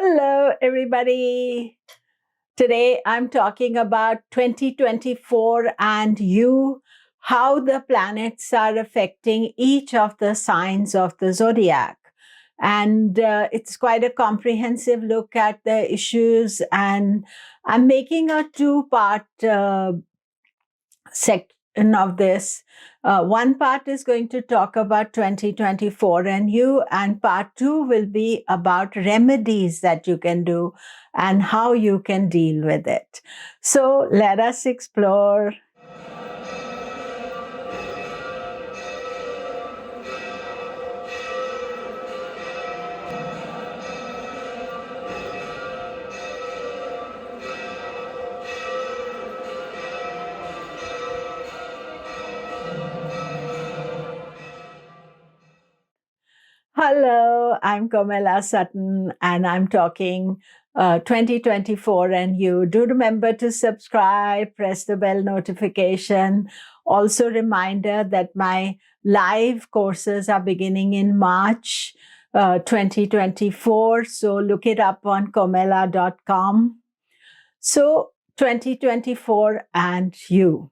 Hello, everybody. Today I'm talking about 2024 and you, how the planets are affecting each of the signs of the zodiac. And it's quite a comprehensive look at the issues. And I'm making a two-part section of this. One part is going to talk about 2024 and you, and part two will be about remedies that you can do and how you can deal with it. So let us explore. Hello, I'm Komilla Sutton and I'm talking 2024 and you. Do remember to subscribe, press the bell notification. Also reminder that my live courses are beginning in March 2024. So look it up on komilla.com. So 2024 and you.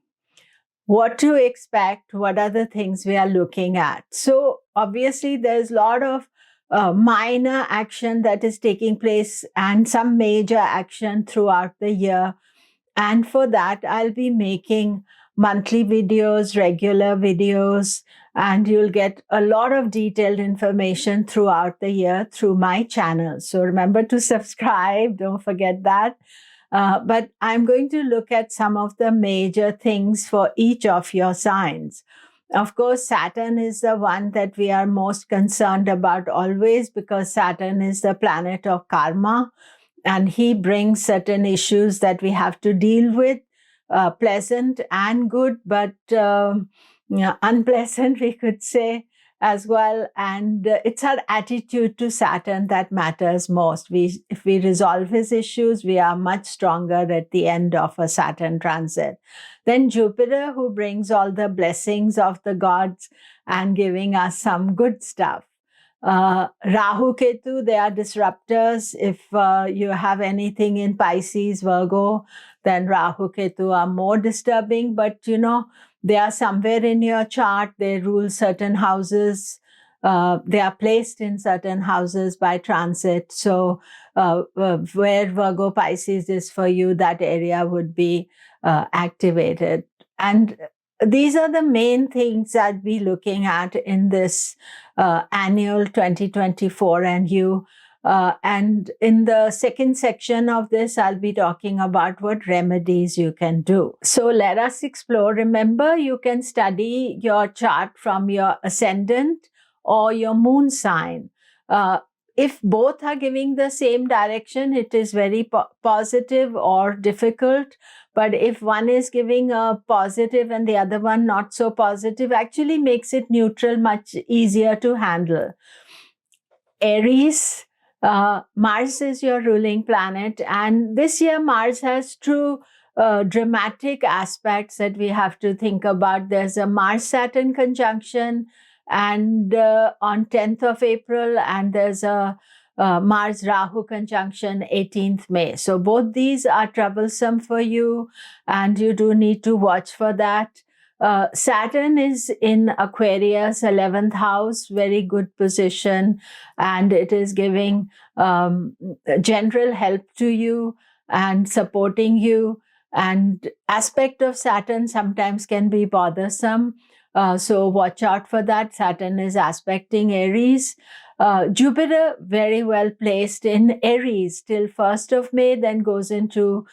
What to expect, what are the things we are looking at. So obviously there's a lot of minor action that is taking place and some major action throughout the year. And for that, I'll be making monthly videos, regular videos, and you'll get a lot of detailed information throughout the year through my channel. So remember to subscribe, don't forget that. But I'm going to look at some of the major things for each of your signs. Of course, Saturn is the one that we are most concerned about always because Saturn is the planet of karma and he brings certain issues that we have to deal with, pleasant and good, but unpleasant, we could say as well. And it's our attitude to Saturn that matters most. If we resolve his issues, we are much stronger at the end of a Saturn transit. Then Jupiter, who brings all the blessings of the gods and giving us some good stuff. Rahu Ketu, they are disruptors. If you have anything in Pisces, Virgo, then Rahu Ketu are more disturbing. But they are somewhere in your chart. They rule certain houses. They are placed in certain houses by transit. So where Virgo Pisces is for you, that area would be activated. And these are the main things I'd be looking at in this annual 2024 and you. And in the second section of this, I'll be talking about what remedies you can do. So let us explore. Remember, you can study your chart from your ascendant or your moon sign. If both are giving the same direction, it is very positive or difficult. But if one is giving a positive and the other one not so positive, actually makes it neutral much easier to handle. Aries, Mars is your ruling planet. And this year, Mars has two dramatic aspects that we have to think about. There's a Mars-Saturn conjunction and on 10th of April, and there's a Mars-Rahu conjunction 18th May. So both these are troublesome for you, and you do need to watch for that. Saturn is in Aquarius, 11th house, very good position, and it is giving general help to you and supporting you. And aspect of Saturn sometimes can be bothersome. So watch out for that. Saturn is aspecting Aries. Jupiter, very well placed in Aries till 1st of May, then goes into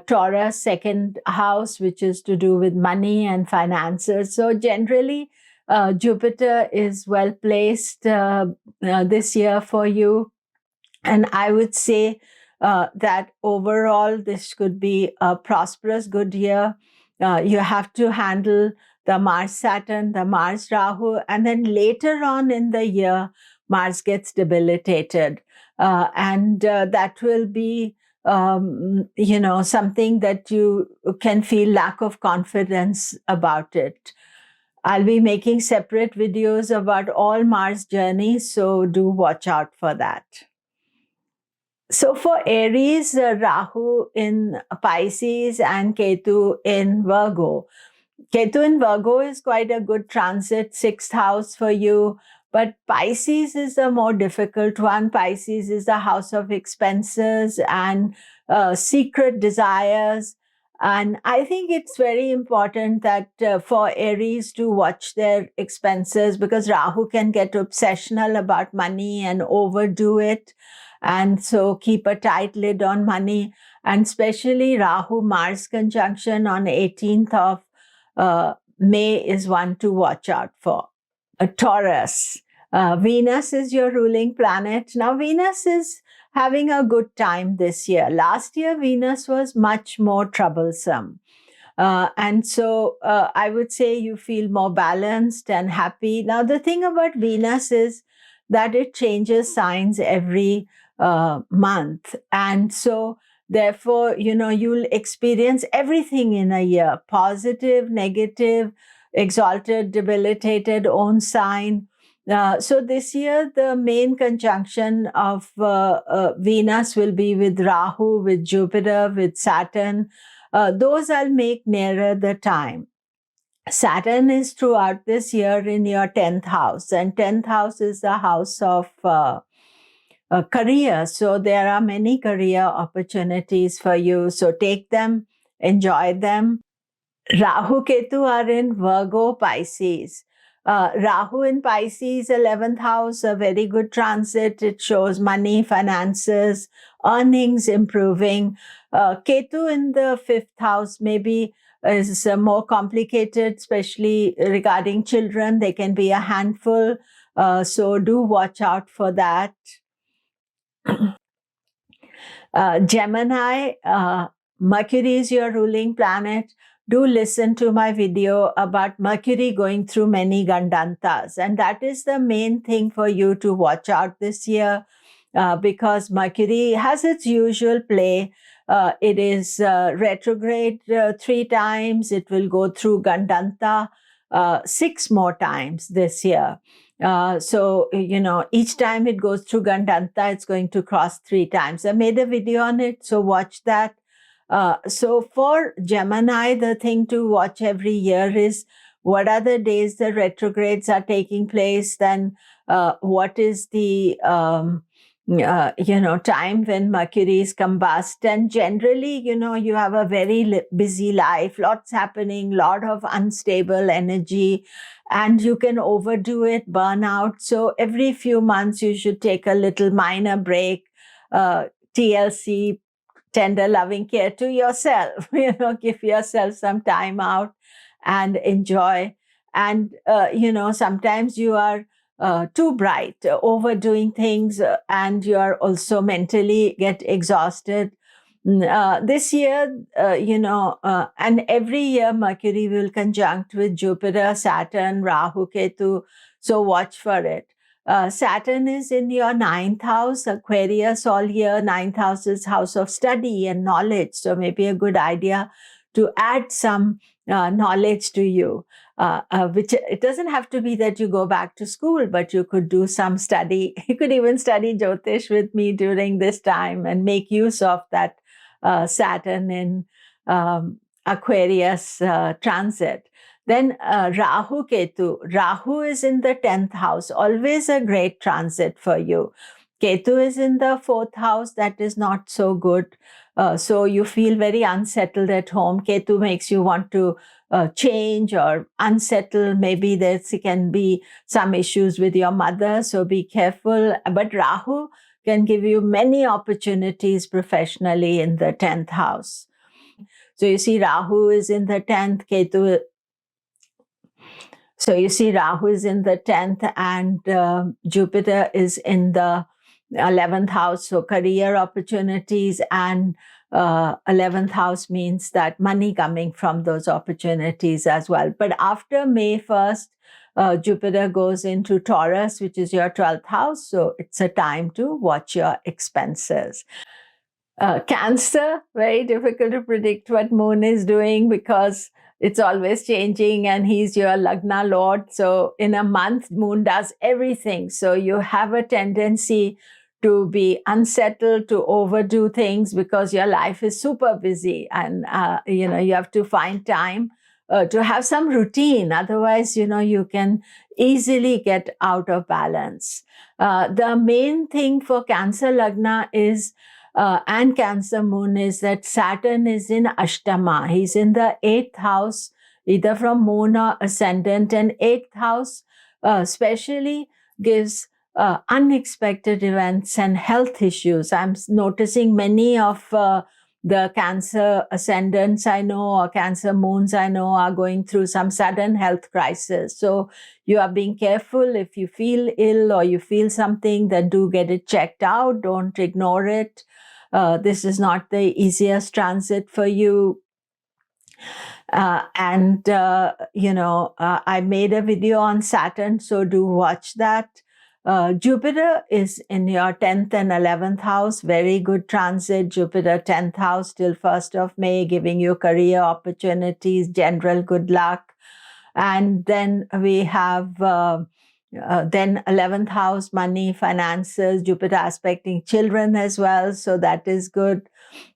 Taurus, second house, which is to do with money and finances. So generally, Jupiter is well placed this year for you. And I would say that overall, this could be a prosperous, good year. You have to handle the Mars-Saturn, the Mars-Rahu, and then later on in the year, Mars gets debilitated. And that will be, something that you can feel lack of confidence about it. I'll be making separate videos about all Mars journeys, so do watch out for that. So for Aries, Rahu in Pisces and Ketu in Virgo. Ketu in Virgo is quite a good transit, sixth house for you. But Pisces is a more difficult one. Pisces is the house of expenses and secret desires. And I think it's very important that for Aries to watch their expenses, because Rahu can get obsessional about money and overdo it. And so keep a tight lid on money. And especially Rahu-Mars conjunction on 18th of May is one to watch out for. Taurus. Venus is your ruling planet. Now, Venus is having a good time this year. Last year, Venus was much more troublesome. And so I would say you feel more balanced and happy. Now, the thing about Venus is that it changes signs every month. And so therefore, you'll experience everything in a year: positive, negative, exalted, debilitated, own sign. So this year, the main conjunction of Venus will be with Rahu, with Jupiter, with Saturn. Those I'll make nearer the time. Saturn is throughout this year in your 10th house, and 10th house is the house of career. So there are many career opportunities for you. So take them, enjoy them. Rahu Ketu are in Virgo, Pisces. Rahu in Pisces, 11th house, a very good transit. It shows money, finances, earnings improving. Ketu in the 5th house maybe is more complicated, especially regarding children. They can be a handful. So do watch out for that. Gemini, Mercury is your ruling planet. Do listen to my video about Mercury going through many Gandantas. And that is the main thing for you to watch out this year, because Mercury has its usual play. It is retrograde 3 times. It will go through Gandanta 6 more times this year. So, each time it goes through Gandanta, it's going to cross 3 times. I made a video on it, so watch that. So for Gemini, the thing to watch every year is what are the days the retrogrades are taking place, then what is the time when Mercury is combust. And generally, you have a very busy life, lots happening, lot of unstable energy, and you can overdo it, burn out. So every few months, you should take a little minor break, TLC, tender loving care to yourself, give yourself some time out and enjoy. And, sometimes you are too bright, overdoing things, and you are also mentally get exhausted. This year, and every year Mercury will conjunct with Jupiter, Saturn, Rahu, Ketu. So watch for it. Saturn is in your 9th house, Aquarius all year. 9th house is house of study and knowledge. So maybe a good idea to add some knowledge to you. Which it doesn't have to be that you go back to school, but you could do some study. You could even study Jyotish with me during this time and make use of that Saturn in Aquarius transit. Then Rahu Ketu. Rahu is in the 10th house, always a great transit for you. Ketu is in the 4th house, that is not so good. So you feel very unsettled at home. Ketu makes you want to change or unsettle. Maybe there can be some issues with your mother, so be careful. But Rahu can give you many opportunities professionally in the 10th house. So you see Rahu is in the 10th, Ketu. So you see Rahu is in the 10th and Jupiter is in the 11th house. So career opportunities, and 11th house means that money coming from those opportunities as well. But after May 1st, Jupiter goes into Taurus, which is your 12th house. So it's a time to watch your expenses. Cancer, very difficult to predict what Moon is doing because it's always changing and he's your Lagna Lord. So in a month, Moon does everything. So you have a tendency to be unsettled, to overdo things because your life is super busy, and you have to find time to have some routine. Otherwise, you can easily get out of balance. The main thing for Cancer Lagna is and Cancer Moon is that Saturn is in Ashtama. He's in the 8th house, either from Moon or Ascendant. And 8th house especially gives unexpected events and health issues. I'm noticing many of the Cancer Ascendants I know or Cancer Moons I know are going through some sudden health crisis. So you are being careful. If you feel ill or you feel something, then do get it checked out. Don't ignore it. This is not the easiest transit for you. I made a video on Saturn, so do watch that. Jupiter is in your 10th and 11th house. Very good transit. Jupiter 10th house till 1st of May, giving you career opportunities, general good luck. And then we have then 11th house, money, finances, Jupiter aspecting children as well. So that is good.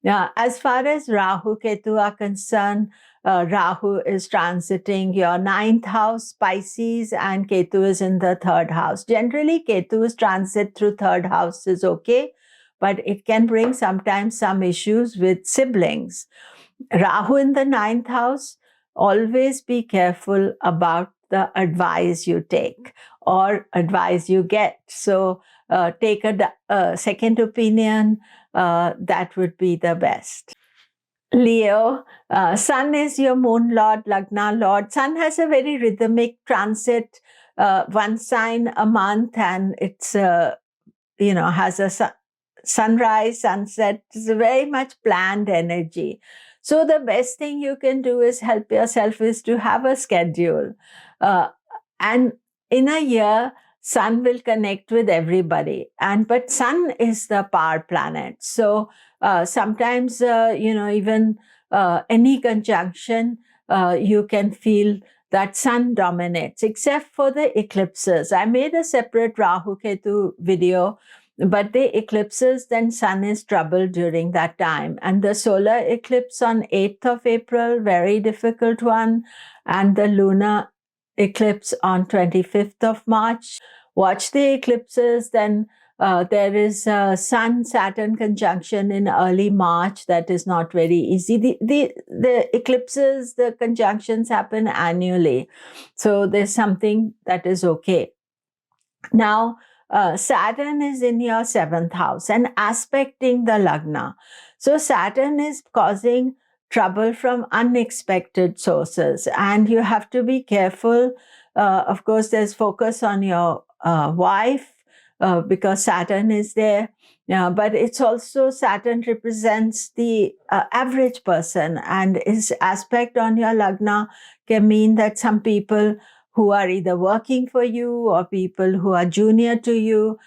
As far as Rahu Ketu are concerned, Rahu is transiting your 9th house, Pisces, and Ketu is in the 3rd house. Generally, Ketu's transit through 3rd house is okay, but it can bring sometimes some issues with siblings. Rahu in the 9th house, always be careful about the advice you take or advice you get. So take a second opinion. That would be the best. Leo, Sun is your moon lord, Lagna lord. Sun has a very rhythmic transit, one sign a month, and it's has a sunrise, sunset. It's a very much planned energy. So the best thing you can do is help yourself is to have a schedule, and in a year, Sun will connect with everybody, but Sun is the power planet. So sometimes, even any conjunction, you can feel that Sun dominates, except for the eclipses. I made a separate Rahu Ketu video, but the eclipses, then Sun is troubled during that time. And the solar eclipse on 8th of April, very difficult one, and the lunar eclipse on 25th of March. Watch the eclipses. Then there is a Sun-Saturn conjunction in early March. That is not very easy. The eclipses, the conjunctions happen annually. So there's something that is okay. Now, Saturn is in your 7th house and aspecting the Lagna. So Saturn is causing trouble from unexpected sources, and you have to be careful. Of course, there's focus on your wife because Saturn is there. But it's also Saturn represents the average person, and his aspect on your Lagna can mean that some people who are either working for you or people who are junior to you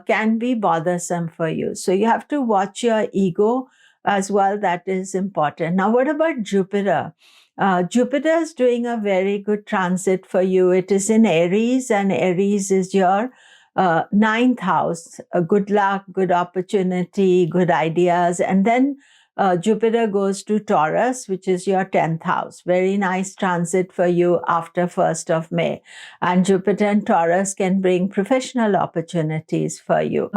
can be bothersome for you. So you have to watch your ego as well. That is important. Now, what about Jupiter? Jupiter is doing a very good transit for you. It is in Aries, and Aries is your 9th house. Good luck, good opportunity, good ideas. And then Jupiter goes to Taurus, which is your 10th house. Very nice transit for you after 1st of May. And Jupiter and Taurus can bring professional opportunities for you.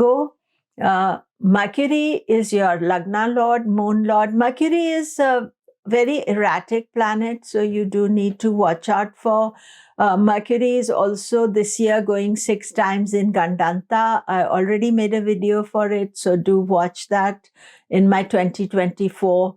Mercury is your Lagna Lord, Moon Lord. Mercury is a very erratic planet, so you do need to watch out for. Mercury is also this year going 6 times in Gandanta. I already made a video for it, so do watch that in my 2024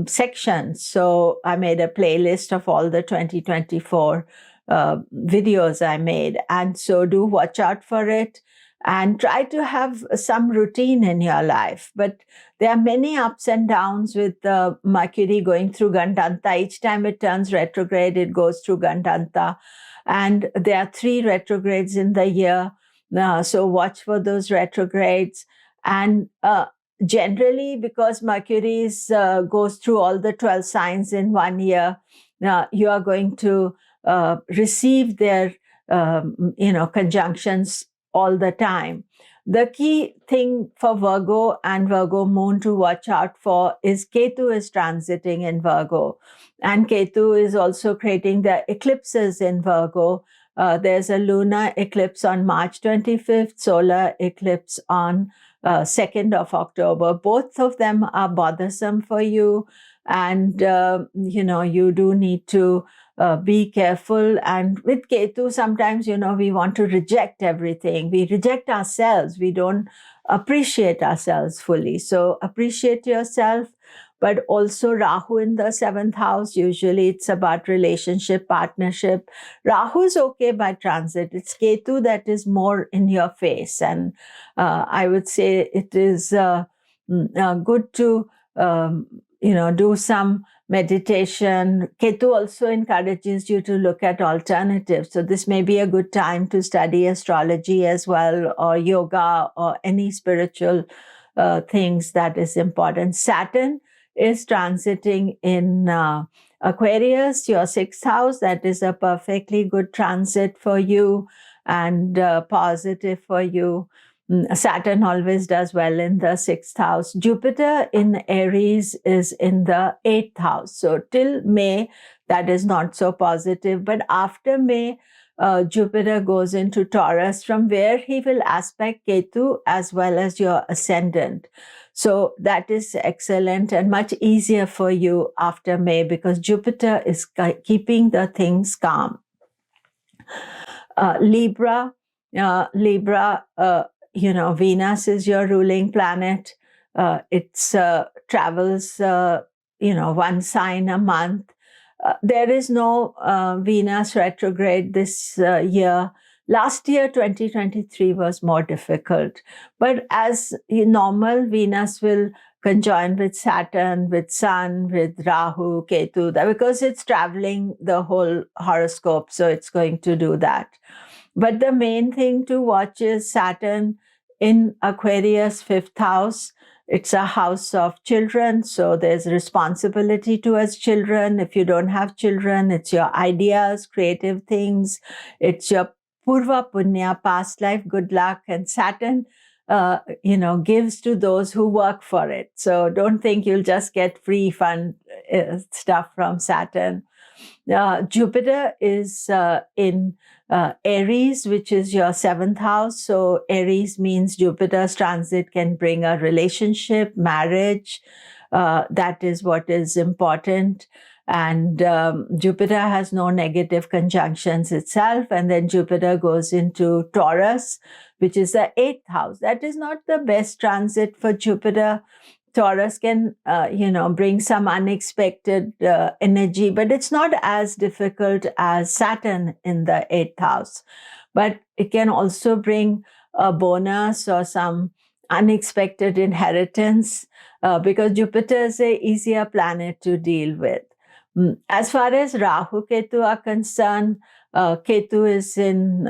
section. So I made a playlist of all the 2024 videos I made, and so do watch out for it. And try to have some routine in your life. But there are many ups and downs with Mercury going through Gandanta. Each time it turns retrograde, it goes through Gandanta. And there are 3 retrogrades in the year. So watch for those retrogrades. And generally, because Mercury goes through all the 12 signs in 1 year, you are going to receive their conjunctions all the time. The key thing for Virgo and Virgo moon to watch out for is Ketu is transiting in Virgo. And Ketu is also creating the eclipses in Virgo. There's a lunar eclipse on March 25th, solar eclipse on 2nd of October. Both of them are bothersome for you. And, you do need to be careful. And with Ketu, sometimes, we want to reject everything. We reject ourselves. We don't appreciate ourselves fully. So appreciate yourself. But also Rahu in the 7th house, usually it's about relationship, partnership. Rahu is okay by transit. It's Ketu that is more in your face. And I would say it is good to, do some meditation. Ketu also encourages you to look at alternatives. So this may be a good time to study astrology as well, or yoga, or any spiritual things that is important. Saturn is transiting in Aquarius, your 6th house. That is a perfectly good transit for you and positive for you. Saturn always does well in the 6th house. Jupiter in Aries is in the 8th house. So till May, that is not so positive. But after May, Jupiter goes into Taurus, from where he will aspect Ketu as well as your ascendant. So that is excellent and much easier for you after May, because Jupiter is keeping the things calm. Libra, Venus is your ruling planet. It travels, one sign a month. There is no Venus retrograde this year. Last year, 2023, was more difficult. But as normal, Venus will conjoin with Saturn, with Sun, with Rahu, Ketu, because it's traveling the whole horoscope. So it's going to do that. But the main thing to watch is Saturn in Aquarius, 5th house. It's a house of children, so there's responsibility towards children. If you don't have children, it's your ideas, creative things. It's your Purva Punya, past life, good luck. And Saturn, gives to those who work for it. So don't think you'll just get free fun stuff from Saturn. Jupiter is in Aries, which is your 7th house. So Aries means Jupiter's transit can bring a relationship, marriage. That is what is important. And Jupiter has no negative conjunctions itself. And then Jupiter goes into Taurus, which is the 8th house. That is not the best transit for Jupiter. Taurus can, bring some unexpected energy, but it's not as difficult as Saturn in the 8th house. But it can also bring a bonus or some unexpected inheritance because Jupiter is an easier planet to deal with. As far as Rahu Ketu are concerned, Ketu is in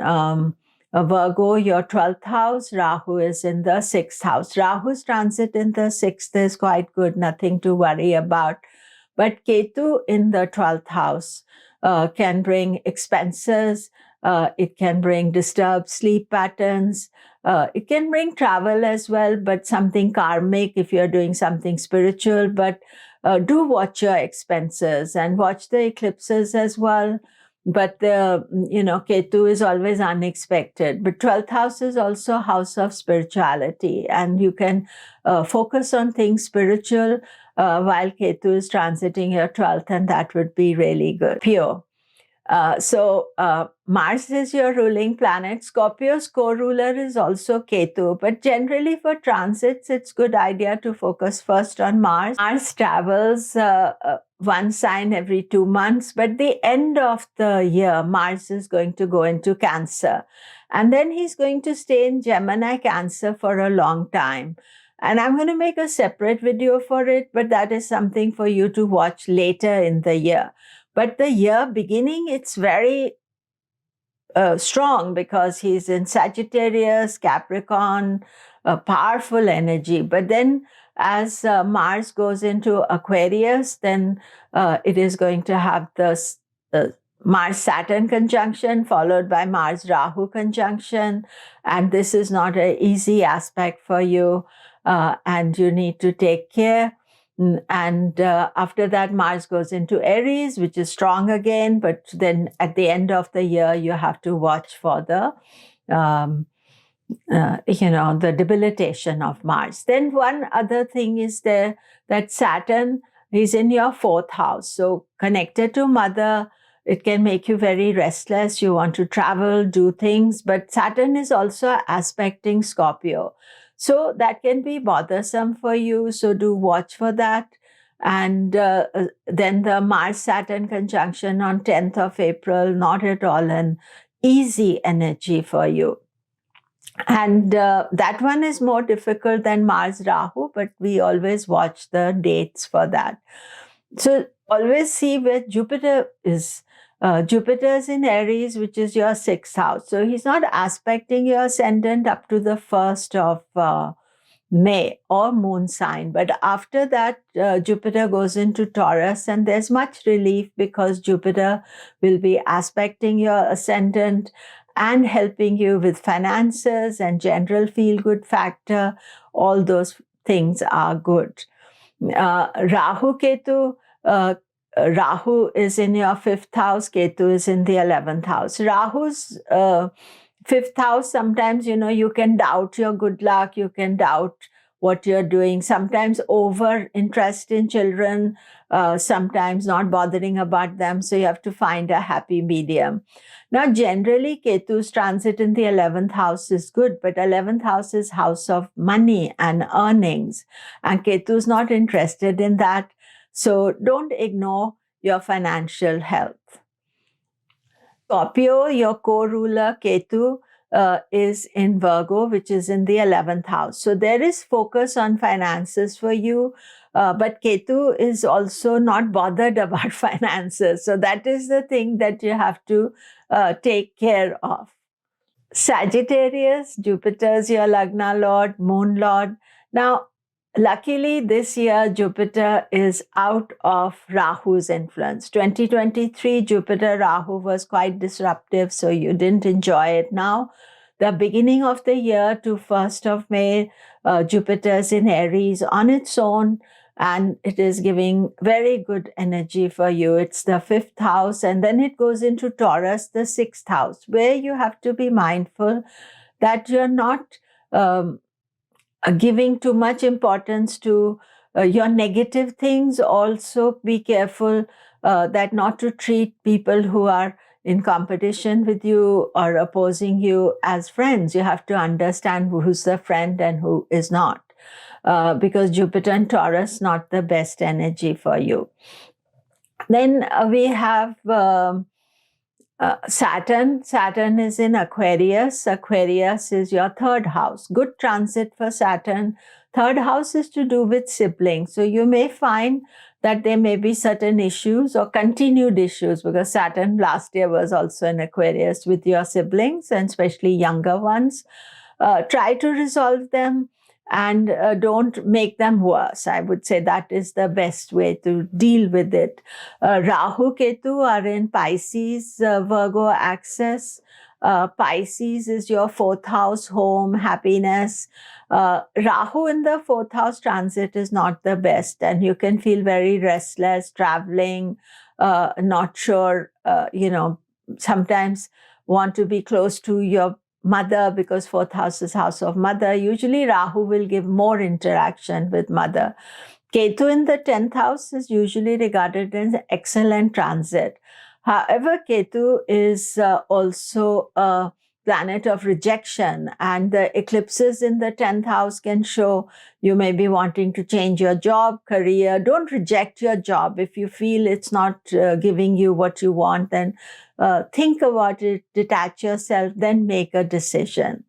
Virgo, your 12th house. Rahu is in the 6th house. Rahu's transit in the 6th is quite good, nothing to worry about. But Ketu in the 12th house can bring expenses. It can bring disturbed sleep patterns. It can bring travel as well, but something karmic if you're doing something spiritual. But do watch your expenses and watch the eclipses as well. But Ketu is always unexpected. But 12th house is also a house of spirituality, and you can focus on things spiritual while Ketu is transiting your 12th, and that would be really good. Pure. So Mars is your ruling planet. Scorpio's co-ruler is also Ketu, but generally for transits, it's good idea to focus first on Mars. Mars travels one sign every 2 months, but the end of the year, Mars is going to go into Cancer. And then he's going to stay in Gemini Cancer for a long time. And I'm going to make a separate video for it, but that is something for you to watch later in the year. But the year beginning, it's very strong because he's in Sagittarius, Capricorn, powerful energy. But then as Mars goes into Aquarius, then it is going to have the Mars-Saturn conjunction followed by Mars-Rahu conjunction. And this is not an easy aspect for you, and you need to take care. And after that, Mars goes into Aries, which is strong again. But then at the end of the year, you have to watch for the the debilitation of Mars. Then one other thing is there that Saturn is in your 4th house. So connected to mother, it can make you very restless. You want to travel, do things, but Saturn is also aspecting Scorpio. So that can be bothersome for you. So do watch for that. And then the Mars-Saturn conjunction on 10th of April, not at all an easy energy for you. And that one is more difficult than Mars-Rahu, but we always watch the dates for that. So always see where Jupiter is. Jupiter is in Aries, which is your 6th house. So he's not aspecting your ascendant up to the 1st of May or moon sign. But after that, Jupiter goes into Taurus, and there's much relief because Jupiter will be aspecting your ascendant and helping you with finances and general feel-good factor. All those things are good. Rahu Ketu, Rahu is in your 5th house, Ketu is in the 11th house. Rahu's 5th house, sometimes, you can doubt your good luck, you can doubt what you're doing, sometimes over interest in children, sometimes not bothering about them. So you have to find a happy medium. Now, generally, Ketu's transit in the 11th house is good, but 11th house is house of money and earnings, and Ketu's not interested in that. So don't ignore your financial health. Scorpio, your co-ruler Ketu, is in Virgo, which is in the 11th house. So there is focus on finances for you, but Ketu is also not bothered about finances. So that is the thing that you have to take care of. Sagittarius, Jupiter is your Lagna Lord, Moon Lord. Now, luckily, this year, Jupiter is out of Rahu's influence. 2023, Jupiter Rahu was quite disruptive, so you didn't enjoy it. Now, the beginning of the year to 1st of May, Jupiter is in Aries on its own, and it is giving very good energy for you. It's the 5th house, and then it goes into Taurus, the 6th house, where you have to be mindful that you're not giving too much importance to your negative things. Also be careful that not to treat people who are in competition with you or opposing you as friends. You have to understand who's the friend and who is not, because Jupiter and Taurus not the best energy for you. Then we have Saturn. Saturn is in Aquarius. Aquarius is your 3rd house. Good transit for Saturn. 3rd house is to do with siblings. So you may find that there may be certain issues or continued issues, because Saturn last year was also in Aquarius with your siblings, and especially younger ones. Try to resolve them and don't make them worse. I would say that is the best way to deal with it. Rahu Ketu are in Pisces, Virgo axis. Pisces is your 4th house, home, happiness. Rahu in the 4th house transit is not the best, and you can feel very restless, traveling, not sure, sometimes want to be close to your mother, because 4th house is house of mother. Usually Rahu will give more interaction with mother. Ketu in the 10th house is usually regarded as an excellent transit. However, Ketu is also a planet of rejection, and the eclipses in the 10th house can show you may be wanting to change your job, career. Don't reject your job. If you feel it's not giving you what you want, then think about it, detach yourself, then make a decision.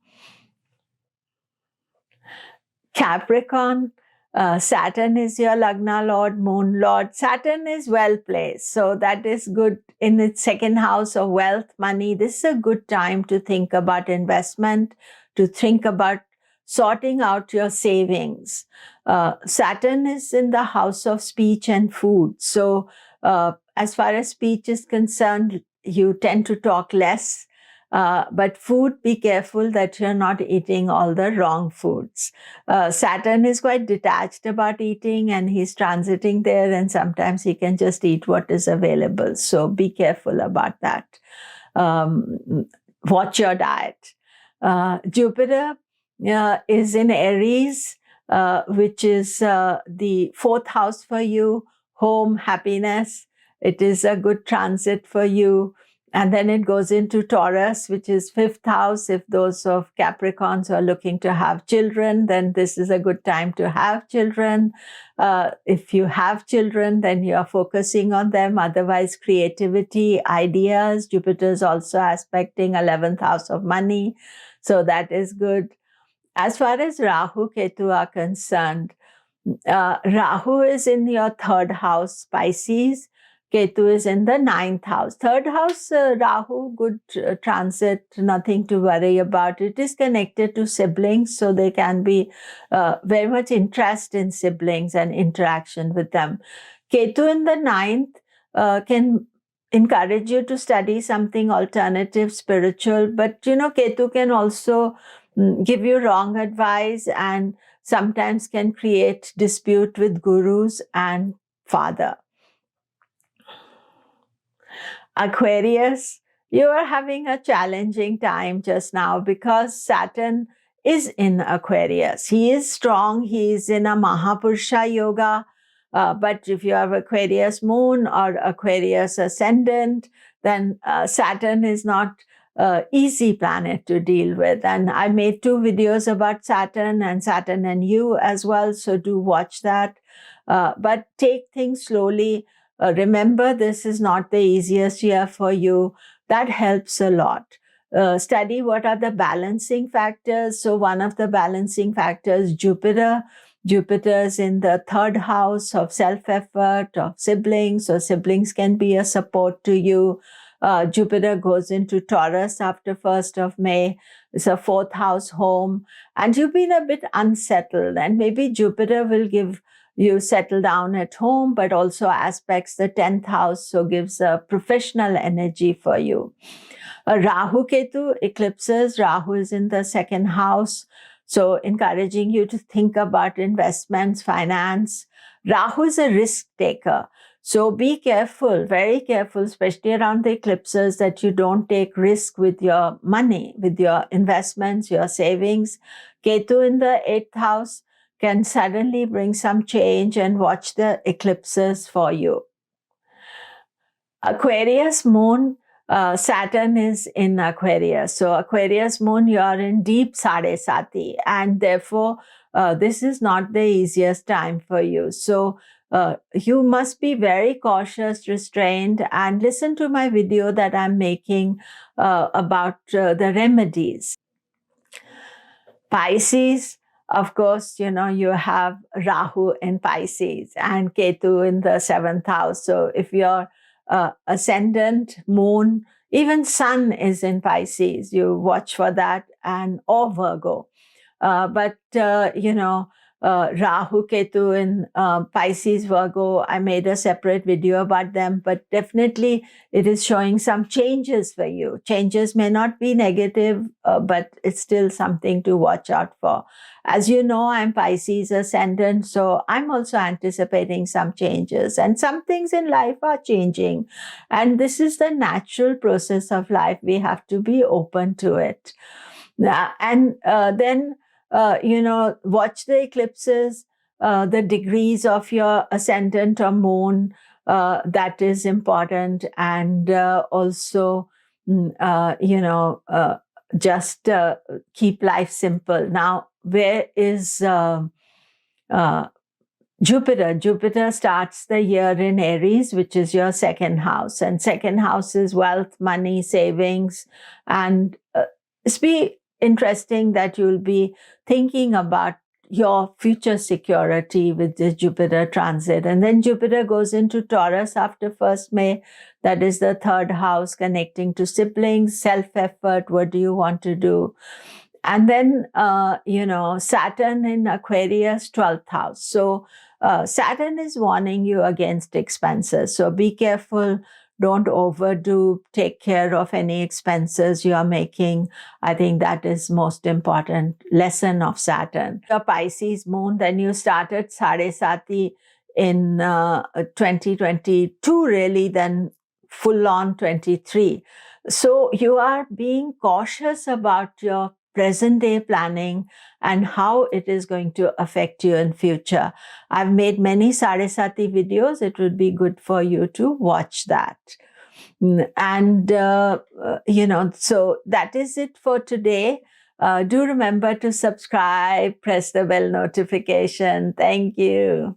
Capricorn, Saturn is your Lagna Lord, Moon Lord. Saturn is well placed, so that is good in its 2nd house of wealth, money. This is a good time to think about investment, to think about sorting out your savings. Saturn is in the house of speech and food. So as far as speech is concerned, you tend to talk less. But food, be careful that you're not eating all the wrong foods. Saturn is quite detached about eating, and he's transiting there, and sometimes he can just eat what is available. So be careful about that. Watch your diet. Jupiter is in Aries, which is the 4th house for you, home, happiness. It is a good transit for you. And then it goes into Taurus, which is 5th house. If those of Capricorns are looking to have children, then this is a good time to have children. If you have children, then you are focusing on them. Otherwise, creativity, ideas. Jupiter is also aspecting 11th house of money. So that is good. As far as Rahu Ketu are concerned, Rahu is in your 3rd house, Pisces. Ketu is in the 9th house. 3rd house, Rahu, good transit, nothing to worry about. It is connected to siblings, so there can be very much interest in siblings and interaction with them. Ketu in the 9th can encourage you to study something alternative, spiritual, but Ketu can also give you wrong advice and sometimes can create dispute with gurus and father. Aquarius, you are having a challenging time just now because Saturn is in Aquarius. He is strong. He is in a Mahapurusha yoga. But if you have Aquarius moon or Aquarius ascendant, then Saturn is not easy planet to deal with. And I made 2 videos about Saturn and you as well. So do watch that. But take things slowly. Remember, this is not the easiest year for you. That helps a lot. Study what are the balancing factors. So one of the balancing factors, Jupiter. Jupiter is in the 3rd house of self-effort, of siblings. So siblings can be a support to you. Jupiter goes into Taurus after 1st of May. It's a 4th house home. And you've been a bit unsettled. And maybe Jupiter will give you settle down at home, but also aspects the 10th house, so gives a professional energy for you. Rahu Ketu eclipses. Rahu is in the 2nd house, so encouraging you to think about investments, finance. Rahu is a risk taker. So be careful, very careful, especially around the eclipses, that you don't take risk with your money, with your investments, your savings. Ketu in the 8th house can suddenly bring some change, and watch the eclipses for you. Aquarius moon, Saturn is in Aquarius. So Aquarius moon, you are in deep Sadesati, and therefore this is not the easiest time for you. So you must be very cautious, restrained, and listen to my video that I'm making about the remedies. Pisces, of course, you have Rahu in Pisces and Ketu in the 7th house. So if your ascendant, moon, even sun is in Pisces, you watch for that, or Virgo. Rahu Ketu in Pisces, Virgo, I made a separate video about them, but definitely it is showing some changes for you. Changes may not be negative, but it's still something to watch out for. As you know, I'm Pisces ascendant, so I'm also anticipating some changes, and some things in life are changing. And this is the natural process of life. We have to be open to it. Then watch the eclipses, the degrees of your ascendant or moon, that is important. And also, just keep life simple. Now, where is Jupiter? Jupiter starts the year in Aries, which is your 2nd house. And 2nd house is wealth, money, savings. And it's interesting that you'll be thinking about your future security with the Jupiter transit. And then Jupiter goes into Taurus after 1st May. That is the 3rd house, connecting to siblings, self-effort. What do you want to do? And then, Saturn in Aquarius, 12th house. So Saturn is warning you against expenses. So be careful Don't overdo, take care of any expenses you are making. I think that is most important lesson of Saturn. Your Pisces moon, then you started Sadesati in 2022 really, then full on 23. So you are being cautious about your present day planning and how it is going to affect you in future. I've made many Sadesati videos. It would be good for you to watch that. And, so that is it for today. Do remember to subscribe, press the bell notification. Thank you.